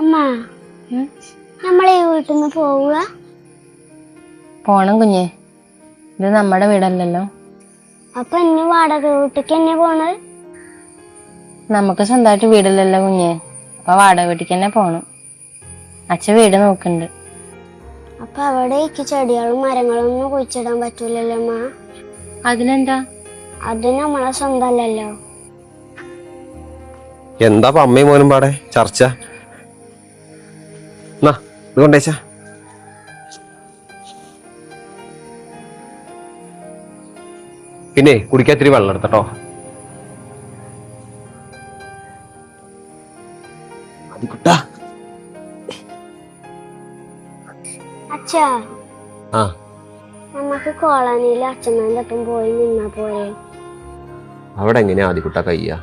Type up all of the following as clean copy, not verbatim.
അമ്മ നമ്മളെ വീട്ടിൽ നിന്ന് പോവുക? പോണം കുഞ്ഞെ, ഇത് നമ്മുടെ വീടല്ലല്ലോ. അപ്പൊ ഇനി വാടക വീട്ടിക്ക് തന്നെ പോണത്? നമുക്ക് സ്വന്തമായിട്ട് വീടില്ലല്ലോ കുഞ്ഞെ, അപ്പൊ വാടക വീട്ടിക്ക് തന്നെ പോണം. അച്ഛൻ വീട് നോക്കുന്നുണ്ട്. അപ്പൊ അവിടേക്ക് ചെടികളും മരങ്ങളും ഒന്നും കുഴിച്ചിടാൻ പറ്റൂലല്ലോ അമ്മ? അതിനെന്താ? അത് നമ്മളെ സ്വന്തമല്ലല്ലോ. എന്താ അമ്മയും മോനും പാടെ ചർച്ച? ഇത് കൊണ്ടേച്ച പിന്നെ കുടിക്കാത്തിരി വെള്ളം എടുത്തട്ടോ. അച്ഛാ, നമുക്ക് കോളനിയിൽ അച്ഛൻ്റെ ഒപ്പം പോയി നിന്നാ പോരെ? അവിടെ എങ്ങനെയാ ആദ്യക്കുട്ട കയ്യ?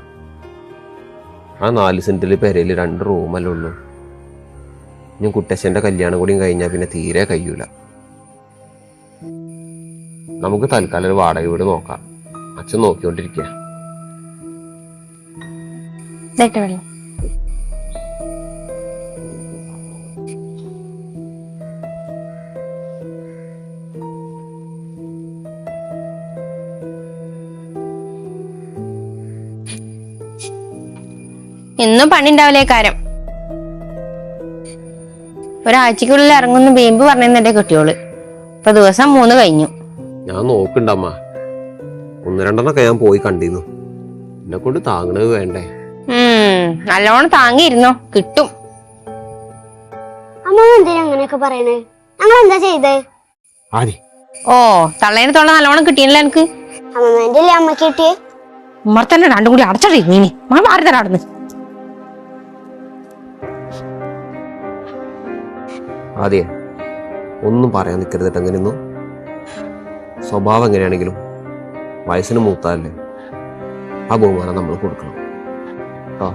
ആ 4 സെന്റില് പെരയില് 2 റൂമല്ലേ ഉള്ളൂ. ഞാൻ കുട്ടശ്ശന്റെ കല്യാണം കൂടിയും കഴിഞ്ഞാൽ പിന്നെ തീരെ കഴിയൂല. നമുക്ക് തൽക്കാലം ഒരു വാടക വീട് നോക്കാം. അച്ഛൻ നോക്കിക്കൊണ്ടിരിക്കുക. ഇന്നും പണി ഉണ്ടാവില്ലേ കാരം. ഒരാഴ്ചക്കുള്ളിൽ ഇറങ്ങുന്ന ബേമ്പ് പറഞ്ഞെന്നെ കിട്ടിയോള്. ഇപ്പൊ ദിവസം 3 കഴിഞ്ഞു. ഞാൻ നോക്കണ്ടമ്മ, 1-2 ഞാൻ പോയി കണ്ടിരുന്നു. എന്നെ കൊണ്ട് താങ്ങണത് വേണ്ടേ? നല്ലോണം താങ്ങിയിരുന്നോ, കിട്ടും. അമ്മ എന്തിനാ അങ്ങനെയൊക്കെ പറയണേ? ഞങ്ങൾ എന്താ ചെയ്തേ? ഓ, തള്ളേനെ തൊള്ള നല്ലോണം കിട്ടിയല്ലോ എനിക്ക്. അമ്മേന്റെ അല്ലേ അമ്മ കിട്ടിയേ? ഉമ്മർ തന്നെ 2 കൂടി അടച്ചടി നീ മാറി തരാ അവിടുന്ന്. ആദ്യം ഒന്നും പറയാൻ നിൽക്കരുതിട്ട്. അങ്ങനെയൊന്നും സ്വഭാവം എങ്ങനെയാണെങ്കിലും വയസ്സിന് മൂത്താലല്ലേ, ആ ബഹുമാനം നമ്മൾ കൊടുക്കണം കേട്ടോ.